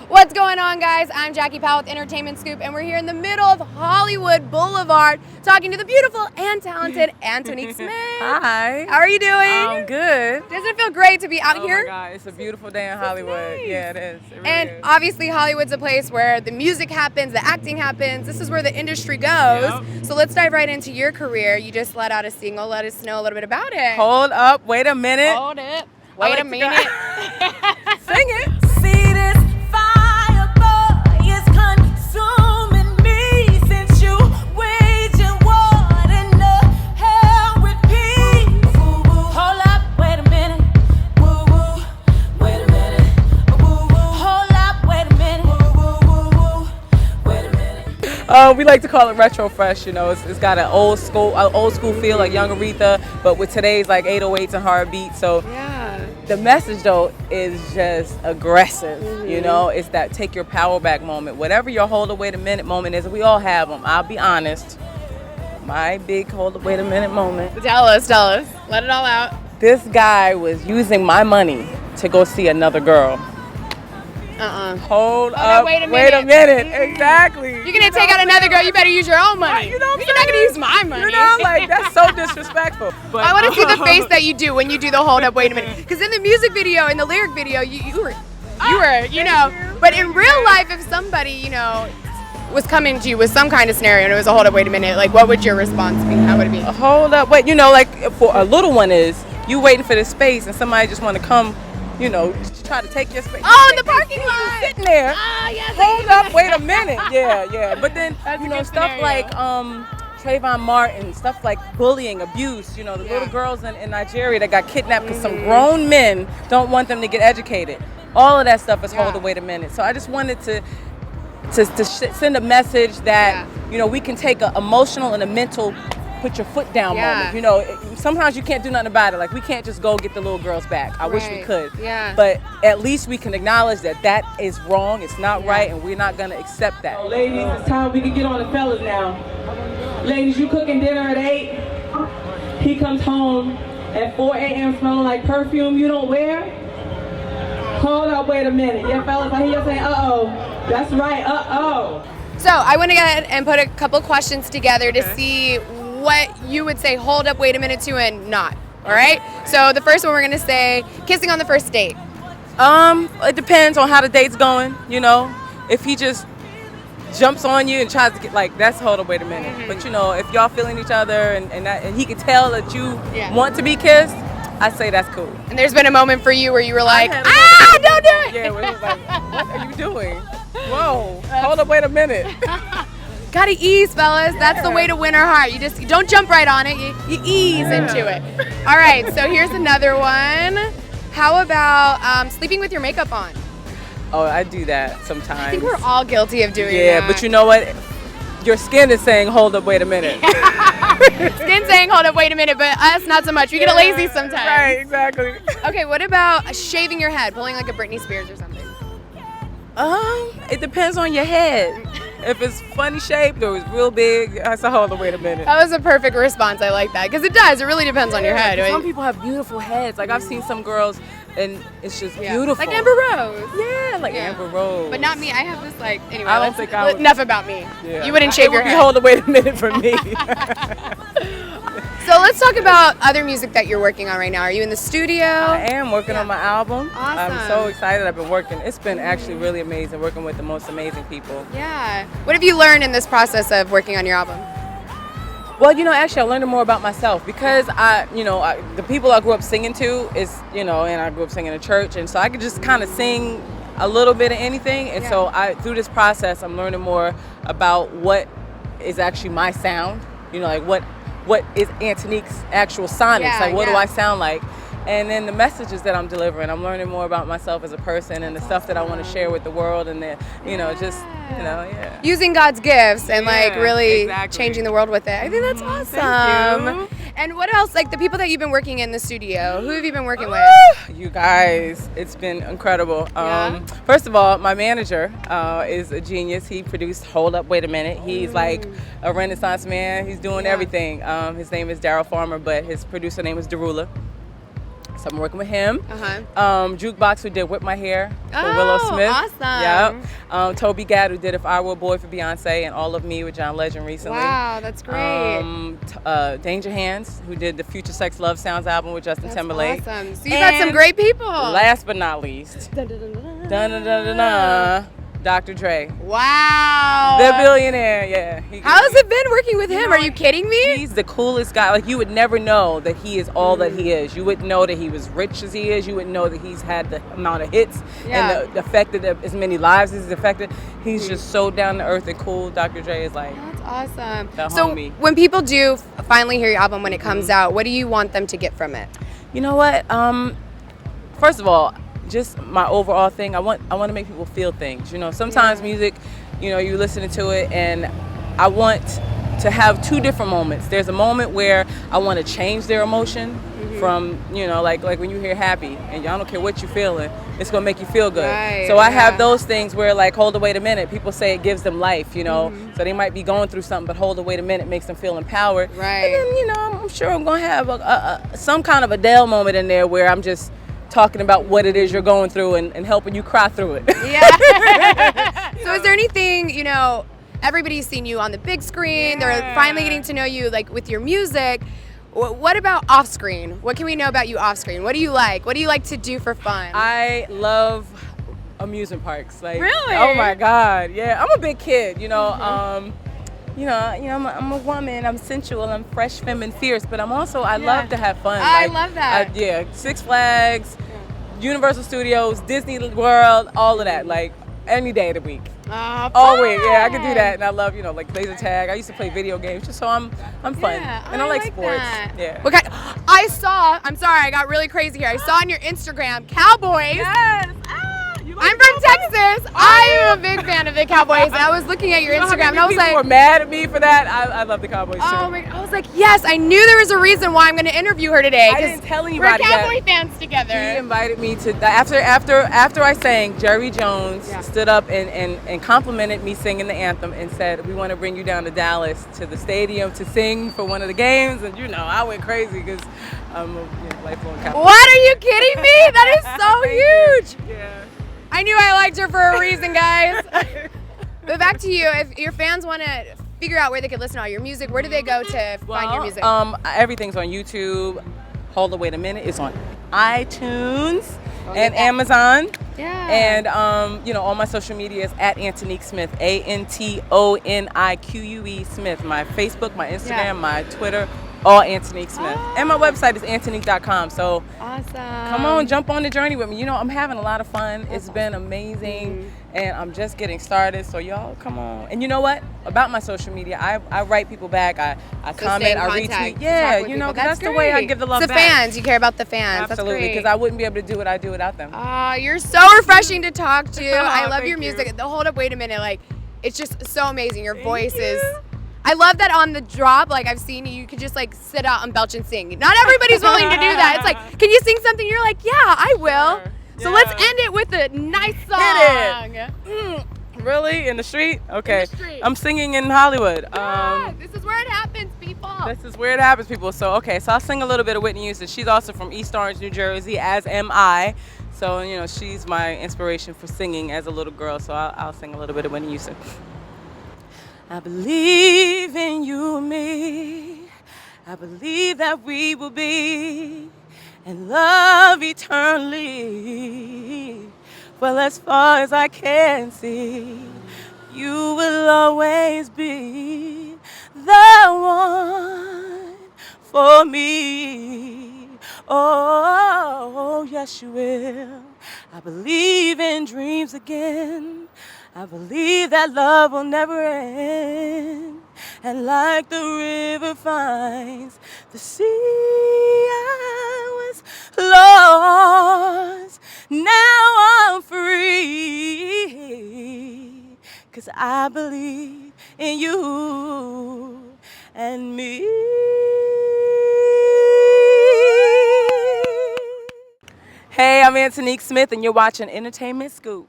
What's going on, guys? I'm Jackie Powell with Entertainment Scoop, and we're here in the middle of Hollywood Boulevard talking to the beautiful and talented Antonique Smith. Hi. How are you doing? I'm good. Doesn't it feel great to be out here? Oh my God, it's a beautiful day in Hollywood. Nice. Yeah, it is. It really And is. obviously, Hollywood's a place where the music happens, the acting happens. This is where the industry goes. Yep. So let's dive right into your career. You just let out a single. Let us know a little bit about it. Hold up, wait a minute. Hold it. I Wait like a to minute. Sing it. See this fire, boy, is consuming me since you waging war in the hell with peace. Hold up, wait a minute. Woo woo, wait a minute. Woo woo, hold up, wait a minute. Woo woo woo, wait a minute. We like to call it retro fresh. You know, it's got an old school feel like Young Aretha, but with today's like 808s and hard beats. So Yeah. the message though is just aggressive. You know, it's that take your power back moment. Whatever your hold up, wait a minute moment is, we all have them. I'll be honest. My big hold up, wait a minute moment. Tell us. Let it all out. This guy was using my money to go see another girl. Hold no, up, wait a wait a minute. minute. Exactly. You're gonna take out another girl, you better use your own money. You know what I'm You're not gonna saying? use my money. You know, like that's so disrespectful. But I want to see the face that you do when you do the hold up, wait a minute. Because in the music video, in the lyric video, you were, you know. But in real life, if somebody, you know, was coming to you with some kind of scenario and it was a hold up, wait a minute, like what would your response be? How would it be? Hold up, wait. You know, like for a little one is you waiting for the space and somebody just want to come, you know, just try to take your space. Oh, in the parking lot. Sitting there. Ah, yes. Hold up, wait a minute. Yeah. But then, That's you a know, good stuff scenario. like Trayvon Martin, stuff like bullying, abuse, you know, the little girls in Nigeria that got kidnapped because some grown men don't want them to get educated. All of that stuff is hold up, wait a minute. So I just wanted to send a message that, you know, we can take an emotional and a mental put your foot down moment. You know, sometimes you can't do nothing about it. Like, we can't just go get the little girls back. I wish we could. Yeah. But at least we can acknowledge that that is wrong, it's not right, and we're not going to accept that. Ladies, it's time we can get on the fellas now. Ladies, you cooking dinner at 8. He comes home at 4 a.m. smelling like perfume you don't wear. Hold up, wait a minute. Yeah, fellas, I hear you saying, uh-oh. That's right, uh-oh. So I went ahead and put a couple questions together to see what you would say hold up, wait a minute to and not. All right? So the first one we're going to say kissing on the first date. It depends on how the date's going, you know. If he just jumps on you and tries to get, like, that's hold up, wait a minute. But, you know, if y'all feeling each other and he can tell that you want to be kissed, I say that's cool. And there's been a moment for you where you were like, had a don't do it. Yeah, where it was like, what are you doing? Whoa, hold up, wait a minute. Gotta ease, fellas. That's the way to win her heart. You don't jump right on it. You ease into it. All right, so here's another one. How about sleeping with your makeup on? Oh, I do that sometimes. I think we're all guilty of doing that. Yeah, but you know what? Your skin is saying, hold up, wait a minute. Skin saying, hold up, wait a minute, but us, not so much. We get a lazy sometimes. Right, exactly. Okay, what about shaving your head, pulling like a Britney Spears or something? It depends on your head. If it's funny shaped or it's real big, I say, hold on, wait a minute. That was a perfect response. I like that because it does. It really depends on your head. Some people have beautiful heads. Like, I've seen some girls, and it's just beautiful. Like Amber Rose. Yeah, like Amber Rose. But not me. I have this like. Anyway, I don't think I would. Enough about me. Yeah. You wouldn't shave your head. Hold on, wait a minute for me. So let's talk about other music that you're working on right now. Are you in the studio? I am working on my album. Awesome. I'm so excited. I've been working. It's been actually really amazing working with the most amazing people. Yeah. What have you learned in this process of working on your album? Well, you know, actually, I learned more about myself because the people I grew up singing to is, you know, and I grew up singing in church, and so I could just kind of sing a little bit of anything. And so through this process, I'm learning more about what is actually my sound. You know, like what is Antonique's actual sonics? Like, what do I sound like? And then the messages that I'm delivering, I'm learning more about myself as a person and the stuff that I want to share with the world, and the, you know, just, you know, using God's gifts and like really exactly. changing the world with it. I think that's awesome. Thank you. And what else? Like the people that you've been working in the studio, who have you been working with? You guys, it's been incredible. Yeah? First of all, my manager is a genius. He produced Hold Up, Wait a Minute. He's like a Renaissance man. He's doing everything. His name is Daryl Farmer, but his producer name is Darula. So I'm working with him. Uh-huh. Jukebox, who did Whip My Hair for Willow Oh, Smith. awesome. Yep. Toby Gadd, who did If I Were a Boy for Beyonce, and All of Me with John Legend recently. Wow, that's great. Danger Hands, who did the Future Sex Love Sounds album with Justin That's Timberlake. awesome. So you got some great people. Last but not least, Dr. Dre. Wow. The billionaire, yeah. How's it been working with him? Are you kidding me? He's the coolest guy. Like, you would never know that he is all that he is. You wouldn't know that he was rich as he is. You wouldn't know that he's had the amount of hits and the affected as many lives as he's affected. He's just so down to earth and cool. Dr. Dre is like, That's awesome. the So homie. when people do finally hear your album when it comes out, what do you want them to get from it? You know what? First of all, just my overall thing, I want to make people feel things. You know, sometimes music, you know, you're listening to it, and I want to have two different moments. There's a moment where I want to change their emotion from, you know, like when you hear happy, and I don't care what you're feeling, it's gonna make you feel good. Right, so I have those things where, like, hold the wait a minute. People say it gives them life, you know. So they might be going through something, but hold the wait a minute makes them feel empowered. Right. And then, you know, I'm sure I'm gonna have some kind of Adele moment in there where I'm just talking about what it is you're going through and helping you cry through it. Yeah. So is there anything, you know, everybody's seen you on the big screen. They're finally getting to know you, like, with your music. What about off screen? What can we know about you off screen? What do you like? What do you like to do for fun? I love amusement parks. Like, Really? Oh my God. Yeah, I'm a big kid, you know. I'm a woman. I'm sensual. I'm fresh, femme, and fierce. But I love to have fun. I love that. Six Flags, Universal Studios, Disney World, all of that. Like, any day of the week. All week. Yeah, I can do that. And I love, you know, like laser tag. I used to play video games just so I'm fun. Yeah, And I like sports. that. Yeah. Okay. I'm sorry, I got really crazy here. I saw on your Instagram, Cowboys. Yes. I'm from Texas. I am a big fan of the Cowboys. And I was looking at your Instagram and I was people like, were mad at me for that. I love the Cowboys too. oh my, I was like, yes, I knew there was a reason why I'm going to interview her today. I didn't tell anybody we're Cowboy that. fans together. He invited me to after I sang. Jerry Jones stood up and complimented me singing the anthem and said, "We want to bring you down to Dallas to the stadium to sing for one of the games." And you know, I went crazy because I'm a lifelong Cowboy. What, are you kidding me? That is so huge. Yeah. I knew I liked her for a reason, guys. But back to you. If your fans want to figure out where they can listen to all your music, where do they go to find your music? Everything's on YouTube. Hold on, wait a minute. It's on iTunes and Amazon. Yeah. And all my social media is at Antonique Smith, ANTONIQUE Smith. My Facebook, my Instagram, my Twitter, all Antonique Smith. And my website is antonique.com. So awesome. come on, jump on the journey with me. You know, I'm having a lot of fun. It's been amazing. And I'm just getting started. So y'all, come on. And you know what? About my social media, I write people back. I comment, I retweet. Yeah, you know, that's the way I give the love back. The fans. You care about the fans. Absolutely, because I wouldn't be able to do what I do without them. You're so refreshing to talk to. I love your music. Hold up, wait a minute. Like, it's just so amazing. Your voice is... I love that on the drop, like I've seen you could just like sit out and belch and sing. Not everybody's willing to do that. It's like, can you sing something? You're like, yeah, I will. Sure. So let's end it with a nice song. Hit it. Really? In the street? Okay. In the street. I'm singing in Hollywood. Yeah, this is where it happens, people. This is where it happens, people. So, okay, so I'll sing a little bit of Whitney Houston. She's also from East Orange, New Jersey, as am I. So, you know, she's my inspiration for singing as a little girl. So I'll sing a little bit of Whitney Houston. I believe in you and me. I believe that we will be in love eternally. Well, as far as I can see, you will always be the one for me. Oh, yes, you will. I believe in dreams again. I believe that love will never end. And like the river finds the sea, I was lost. Now I'm free. 'Cause I believe in you and me. Hey, I'm Antonique Smith, and you're watching Entertainment Scoop.